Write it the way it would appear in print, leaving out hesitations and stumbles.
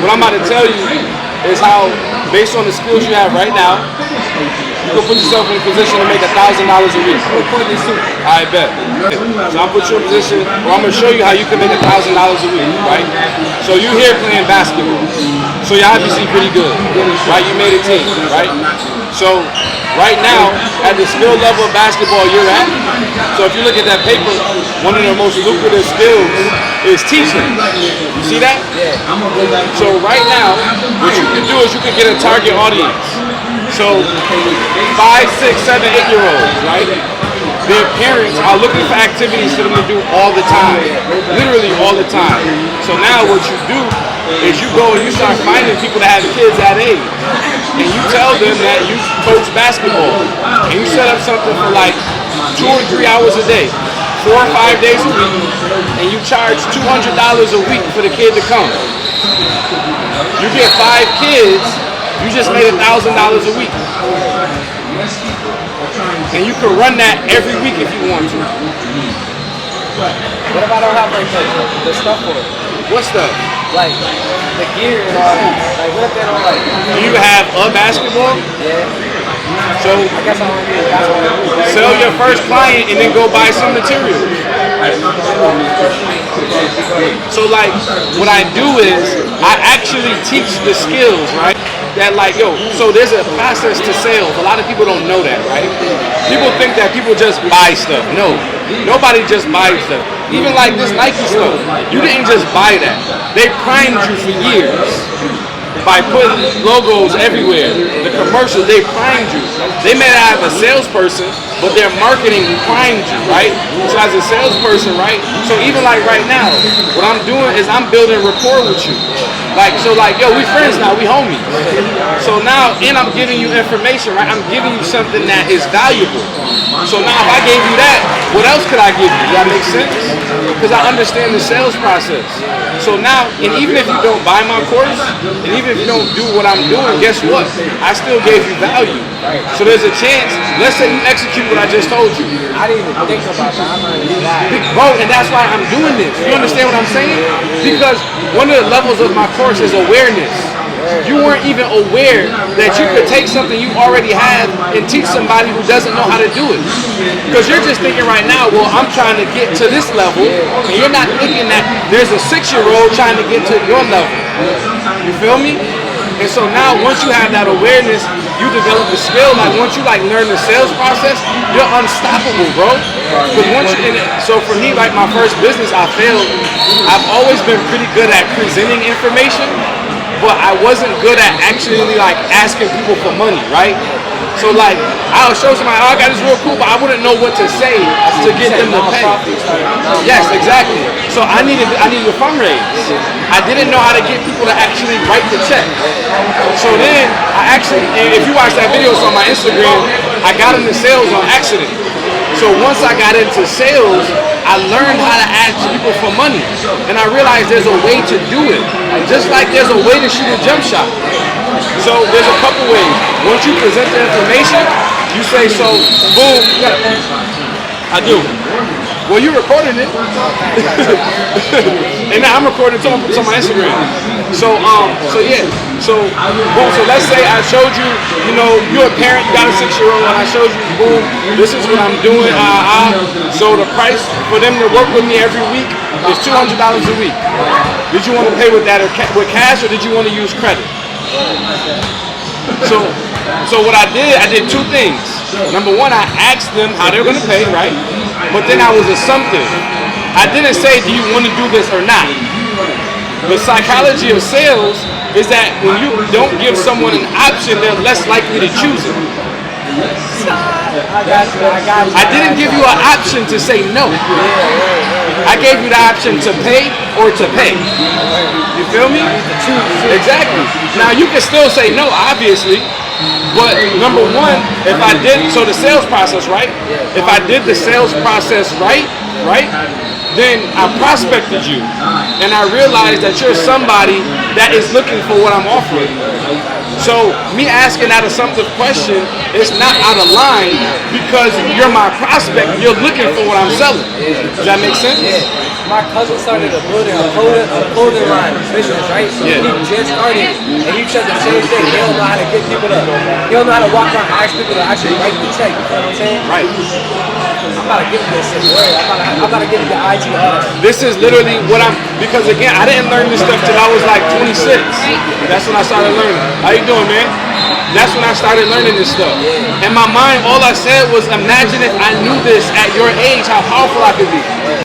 What I'm about to tell you is how, based on the skills you have right now, you can put yourself in a position to make $1,000 a week. I bet. So I'll put you in a position where I'm going to show you how you can make $1,000 a week, right? So you're here playing basketball. So you're obviously pretty good, right? You made a team, right? So right now, at the skill level of basketball you're at, so if you look at that paper, one of the most lucrative skills is teaching. You see that? So right now, what you can do is you can get a target audience. So 5, 6, 7, 8-year-olds, right? Their parents are looking for activities for them to do all the time. Literally all the time. So now what you do is you go and you start finding people that have kids that age. And you tell them that you coach basketball. And you set up something for like 2 or 3 hours a day, 4 or 5 days a week. And you charge $200 a week for the kid to come. You get 5 kids, you just made $1,000 a week. And you can run that every week if you want to. What if I don't have like the stuff for it? What stuff? Like the gear and all that. Like what if they don't like? Do you have a basketball? Yeah. So I guess I don't need basketball. sell your first client and then go buy some materials. So like what I do is I actually teach the skills, right? That like, yo, so there's a process to sales. A lot of people don't know that, right? People think that people just buy stuff. No, nobody just buys stuff. Even like this Nike stuff, you didn't just buy that. They primed you for years by putting logos everywhere. The commercials, they primed you. They may not have a salesperson, but their marketing primed you, right? So as a salesperson, right? So even like right now, what I'm doing is I'm building rapport with you. Like, so like, yo, we friends now, we homies. So now, and I'm giving you information, right? I'm giving you something that is valuable. So now if I gave you that, what else could I give you? Does that make sense? Because I understand the sales process. So now, and even if you don't buy my course, and even if you don't do what I'm doing, guess what? I still gave you value. So there's a chance, let's say you execute what I just told you. I didn't even think about that. I'm not even lying. Bro, and that's why I'm doing this. You understand what I'm saying? Because one of the levels of my course is awareness. You weren't even aware that you could take something you already have and teach somebody who doesn't know how to do it. Because you're just thinking right now, well, I'm trying to get to this level, and you're not thinking that there's a 6-year-old trying to get to your level. You feel me? And so now, once you have that awareness, you develop the skill. Like once you like learn the sales process, you're unstoppable, bro. Because once you, so for me, like my first business, I failed. I've always been pretty good at presenting information, but I wasn't good at actually like asking people for money, right? So like, I'll show somebody, oh, I got this real cool, but I wouldn't know what to say to get them to pay. Yes, exactly. So I needed a fundraise. I didn't know how to get people to actually write the check. So then I actually, if you watch that video, it's on my Instagram, I got into sales on accident. So once I got into sales, I learned how to ask people for money. And I realized there's a way to do it. Just like there's a way to shoot a jump shot. So there's a couple ways. Once you present the information, you say, so, boom, I do. Well, you're recording it. And now I'm recording it on my Instagram. So yeah. So, boom, so let's say I showed you, you know, you're a parent, you got a 6-year-old, and I showed you, boom, this is what I'm doing. So the price for them to work with me every week is $200 a week. Did you want to pay with that with cash, or did you want to use credit? So what I did 2 things. Number 1, I asked them how they're going to pay, right? But then I was assumptive. I didn't say, do you want to do this or not? The psychology of sales is that when you don't give someone an option, they're less likely to choose it. I got you. I didn't give you an option to say no. I gave you the option to pay or to pay. You feel me? Exactly. Now you can still say no, obviously. But number 1, if I did, so the sales process, right? If I did the sales process right? Then I prospected you, and I realized that you're somebody that is looking for what I'm offering. So me asking that assumptive question is not out of line because you're my prospect. You're looking for what I'm selling. Does that make sense? Yeah. My cousin started a clothing line business, right? Yeah. He just started, and he said the same thing. He don't know how to get people to, he don't know how to walk around and ask people to actually write the check. You know what I'm saying? Right. I'm about to give him this shit. I'm about to give him the IG order. This is literally what I'm, because again, I didn't learn this stuff till I was like 26. That's when I started learning. How you doing, man? That's when I started learning this stuff. In my mind, all I said was, imagine if I knew this at your age, how powerful I could be.